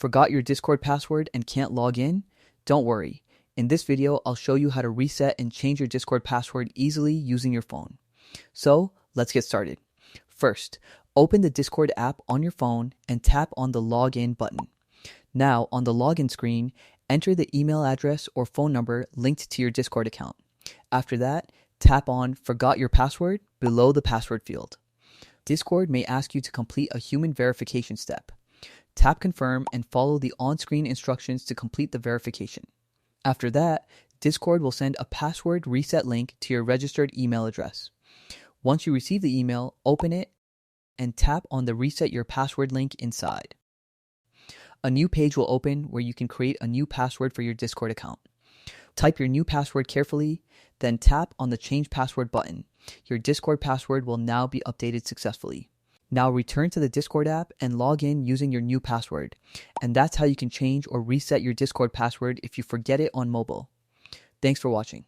Forgot your Discord password and can't log in? Don't worry. In this video, I'll show you how to reset and change your Discord password easily using your phone. So, let's get started. First, open the Discord app on your phone and tap on the Login button. Now, on the login screen, enter the email address or phone number linked to your Discord account. After that, tap on Forgot Your Password below the password field. Discord may ask you to complete a human verification step. Tap Confirm and follow the on-screen instructions to complete the verification. After that, Discord will send a password reset link to your registered email address. Once you receive the email, open it and tap on the Reset Your Password link inside. A new page will open where you can create a new password for your Discord account. Type your new password carefully, then tap on the Change Password button. Your Discord password will now be updated successfully. Now return to the Discord app and log in using your new password. And that's how you can change or reset your Discord password if you forget it on mobile. Thanks for watching.